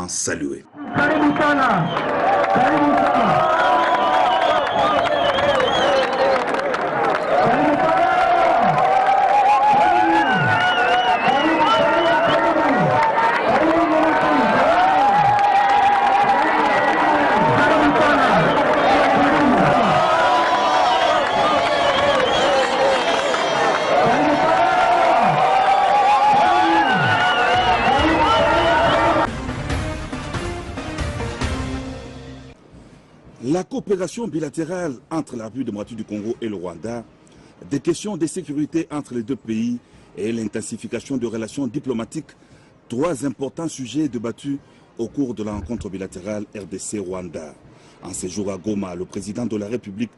salué. La coopération bilatérale entre la République démocratique du Congo et le Rwanda, des questions de sécurité entre les deux pays et l'intensification de relations diplomatiques, trois importants sujets débattus au cours de la rencontre bilatérale RDC-Rwanda. En séjour à Goma, le président de la République,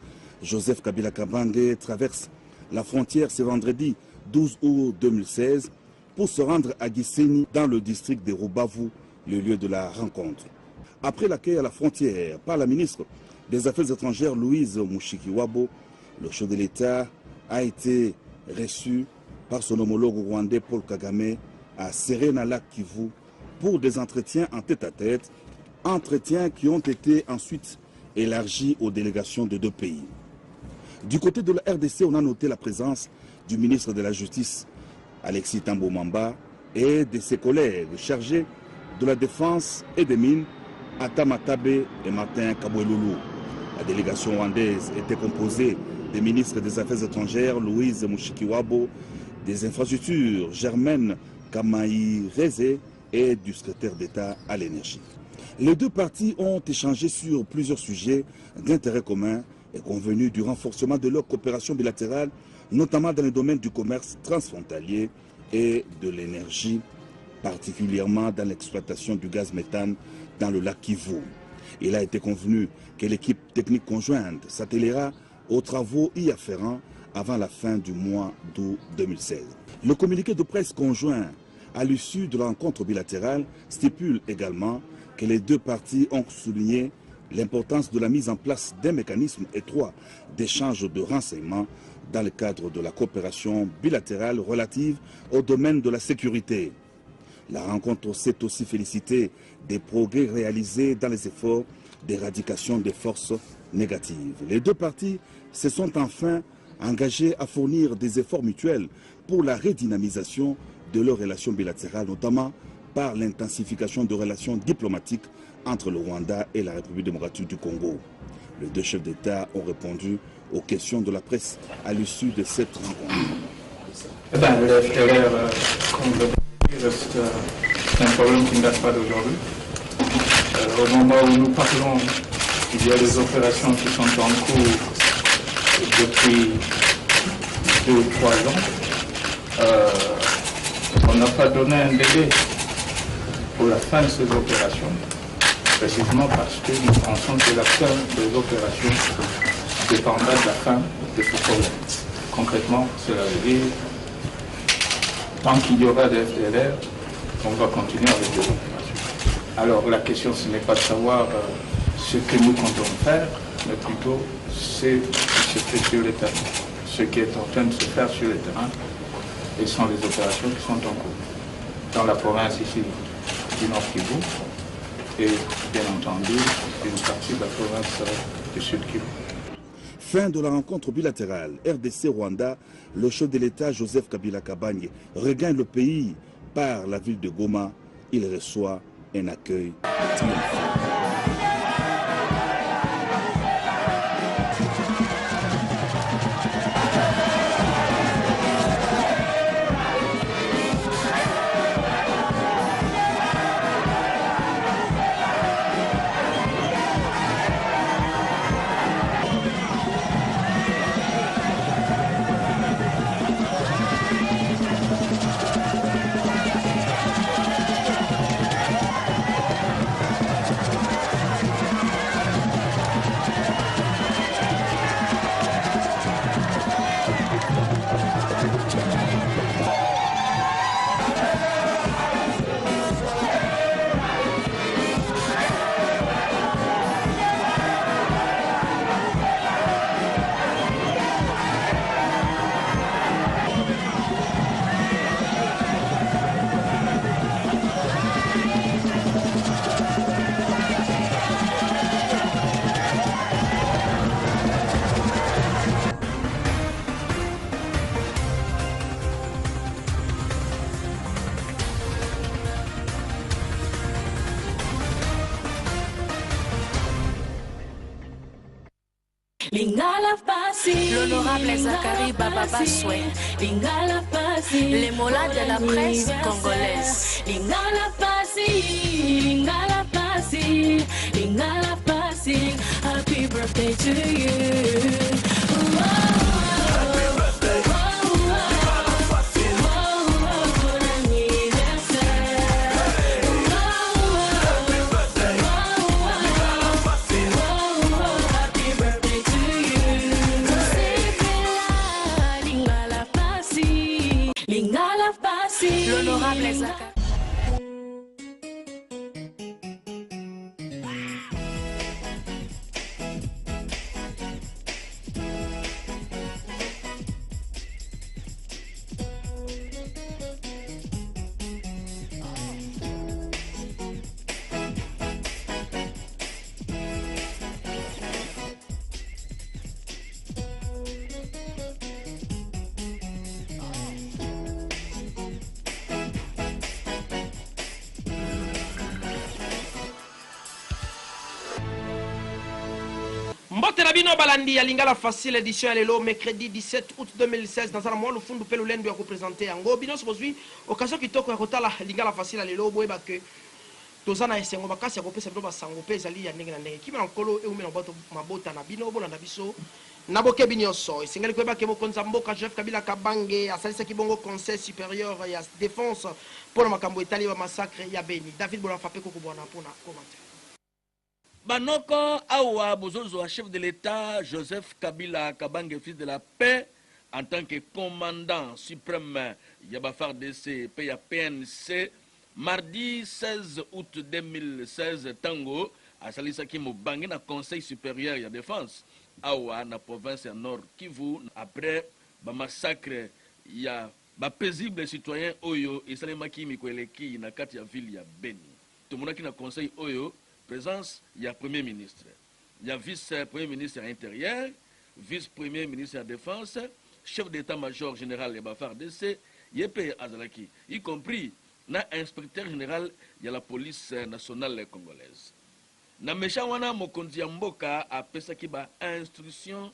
Joseph Kabila Kabange, traverse la frontière ce vendredi 12 août 2016 pour se rendre à Gisenyi dans le district de Rubavu, le lieu de la rencontre. Après l'accueil à la frontière par la ministre des Affaires étrangères Louise Mushikiwabo, le chef de l'État a été reçu par son homologue rwandais Paul Kagame à Serena-Lac-Kivu pour des entretiens en tête-à-tête, entretiens qui ont été ensuite élargis aux délégations de deux pays. Du côté de la RDC, on a noté la présence du ministre de la Justice, Alexis Tambo Mamba, et de ses collègues chargés de la Défense et des Mines, Atamatabe et Martin Kaboueloulou. La délégation rwandaise était composée des ministres des Affaires étrangères, Louise Mushikiwabo, des Infrastructures, Germaine Kamaï-Rezé, et du secrétaire d'État à l'énergie. Les deux parties ont échangé sur plusieurs sujets d'intérêt commun et convenu du renforcement de leur coopération bilatérale, notamment dans le domaine du commerce transfrontalier et de l'énergie, particulièrement dans l'exploitation du gaz méthane dans le lac Kivu. Il a été convenu que l'équipe technique conjointe s'attellera aux travaux y afférents avant la fin du mois d'août 2016. Le communiqué de presse conjoint à l'issue de la rencontre bilatérale stipule également que les deux parties ont souligné l'importance de la mise en place d'un mécanisme étroit d'échange de renseignements dans le cadre de la coopération bilatérale relative au domaine de la sécurité. La rencontre s'est aussi félicitée des progrès réalisés dans les efforts d'éradication des forces négatives. Les deux parties se sont enfin engagées à fournir des efforts mutuels pour la redynamisation de leurs relations bilatérales, notamment par l'intensification de relations diplomatiques entre le Rwanda et la République démocratique du Congo. Les deux chefs d'État ont répondu aux questions de la presse à l'issue de cette rencontre. Le FDLR, c'est un problème qui ne date pas d'aujourd'hui. Au moment où nous parlons, il y a des opérations qui sont en cours depuis 2 ou 3 ans. On n'a pas donné un délai pour la fin de ces opérations, précisément parce que nous pensons que la fin des opérations dépendra de la fin de ce problème. Concrètement, cela veut dire tant qu'il y aura des FDLR, on va continuer avec les opérations. Alors la question, ce n'est pas de savoir ce que nous comptons faire, mais plutôt ce qui se fait sur le terrain. Ce qui est en train de se faire sur le terrain, et sont les opérations qui sont en cours. Dans la province ici du Nord Kivu, et bien entendu, une partie de la province du Sud Kivu. Fin de la rencontre bilatérale RDC-Rwanda, le chef de l'État Joseph Kabila Kabange regagne le pays par la ville de Goma. Il reçoit un accueil triomphal. Lingala Fassi, l'honorable Zachary Baba Baswe, Lingala Fassi, les mollahs de la presse congolaise. Lingala Fassi, Lingala Fassi, Lingala Fassi, happy birthday to you. L'honorable Zachary. Mbote na bino balandi ya lingala facile édition ya lelo mercredi 17 août 2016 dans un mois le fundu pe lolendo ya représenter yango bino bozwi occasion kitoko ya kotala lingala facile ya lelo boyeba ke toza na esengo makasi ya kopesa bino basango pe ezali ya ndenge na ndenge kimi na nkolo eumi na bato mabota na bino bolanda biso na bokebi nyonso esengeli koyeba ke mokonzi mboka Joseph Kabila Kabange asalisaki bongo conseil supérieur ya défense mpona makambo etali ya massacre ya Beni. David Bola Fapeko kokubwana mpona commentaire. Banoko awa bozozo chef de l'État Joseph Kabila Kabange, fils de la paix, en tant que commandant suprême Yabafar DC PA PNC, mardi 16 août 2016 tango à Salisaki Mobangi na conseil supérieur ya défense awa na province ya Nord Kivu après ba massacre ya ba paisible citoyen oyo esalemaki mikweleki na kati ya ville ya Beni. Tomonaki na conseil oyo présence, il y a Premier ministre, il y a vice-premier ministre intérieur, vice-premier ministre de la Défense, chef d'état-major général de Bafar DC, Yepé Azalaki, y compris l'inspecteur général de la police nationale congolaise. Na Meshawana Mokonzi Mboka a pesaki ba instruction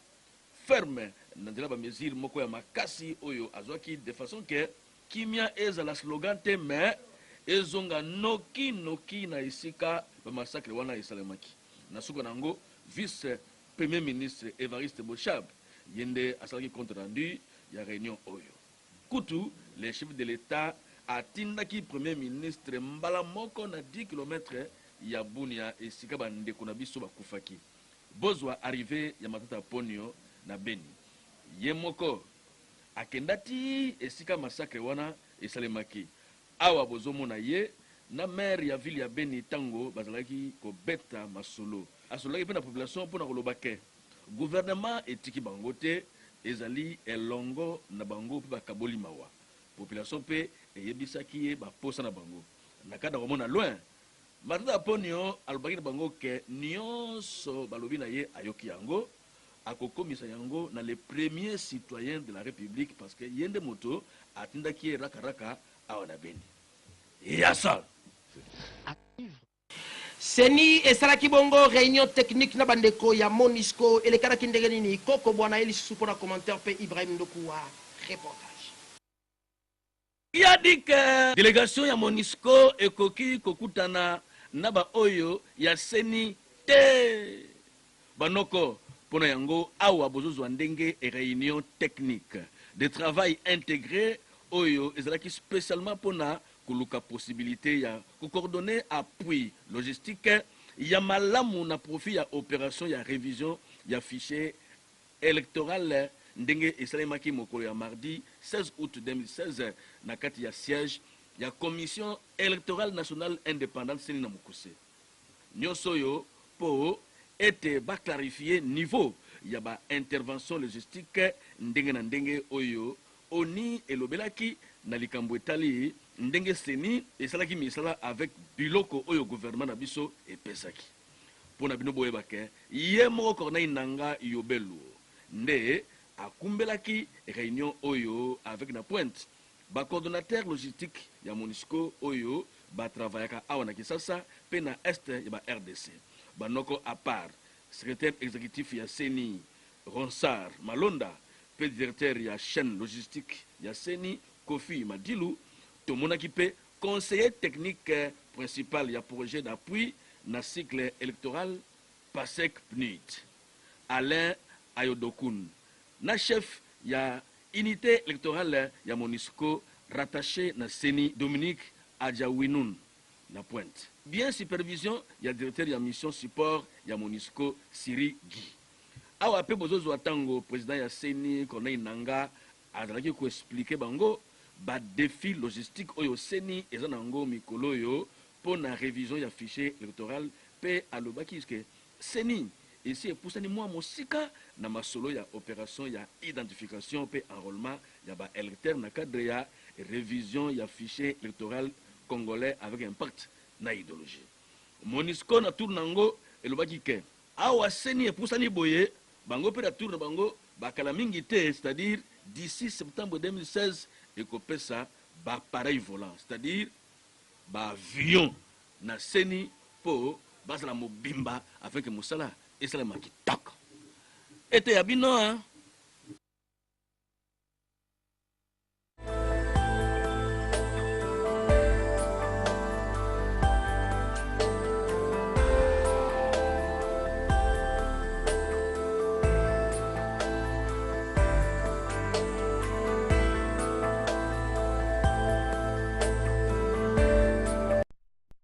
ferme dans la mesure moko ya makasi oyo azwaki de façon que kimia eza la slogan te mais ezonga noki na isika ba massacre wana esalemaki na suka nango vice premier ministre Evariste Bochab yende asalaki compte rendu ya réunion oyo kutu le chef de l'état atindaki premier ministre mbala moko na 10 km ya Bunia esika bandeko na biso bakufaki bozwa arrivé ya matata ponio na Beni ye moko akendati esika massacre wana esalemaki awa bozomona ye na maire ya ville ya Beni tango bazalaki ko beta masolo asolaki pe na population pona koloba ke gouvernement etiki bango te ezali elongo na bango pe bakaboli mawa population pe eyebisaki ye baposa na bango na kada komona loin matata ponio alobaki na bango ke nyonso balobi na ye ayoki yango akokomisa yango na le premier citoyen de la République parce que yende moto atindaki ye rakaraka awa na Beni yasa Seni esalaki bongo réunion technique na bandeko ya Monisco elekanaki ndenge nini koko bwana eli susu mpona commentaire pe Ibrahim Ndokuwa reportage. Il a dit que délégation ya Monisco ekoki kokutana na ba oyo ya Seni te banoko pona yango awa bozozwa ndenge e réunion technique de travail intégré oyo ezalaki spécialement pona kuluka possibilité ya coordonner appui logistique ya malamu na profit ya opération ya révision ya fichier électoral ndenge esalemaki mokolo ya mardi 16 août 2016 na kati ya siège ya commission électorale nationale indépendante seni na mokuse nyonso oyo po ete baclarifier niveau ya ba intervention logistique ndenge na ndenge oyo oni elobelaki na likambo etali ndenge seni esalaki misala avec biloko oyo gouvernement na biso epesaki mpona bino boyeba ke ye moko Corneille Nangaa Yobelu nde akumbelaki réunion oyo avec na pointe bacoordonnateur logistique ya Monisco oyo batravaillaka awa na Kinshasa pe na este ya ba RDC banoko à part secrétaire exécutif ya Seni Ronsard Malonda, pe directeur ya chaîne logistique ya Seni, Kofi Madilu, tomonaki pe conseiller technique principal ya projet d'appui na cycle électoral PASEC PNUD. Alain Ayodokun, na chef ya unité électorale ya MONUSCO rattaché na Seni, Dominique Adjawinoun na Pointe. Bien supervision ya directeur ya mission support ya MONUSCO Siri Guy. Awa pe bozozo atango président ya Seni Corneille Nanga azalaki ko expliquer bango ba défi logistique oyo Seni eza nango mikolo yo pour na révision ya fichier électoral pe alobaki que Seni ici epusani mwa mosika na masolo ya opération ya identification pe enrôlement ya ba électeur na cadre ya révision ya fichier électoral congolais avec impact na idéologie. MONUSCO na tour nango elobaki ke awa Seni epusani boye bango pe na tour na bango bakala mingi te, c'est-à-dire d'ici septembre 2016 ekopesa ba pareil volant, c'est-à-dire ba avion na Seni po basala mobimba avec musala esala makitaka ete ya bino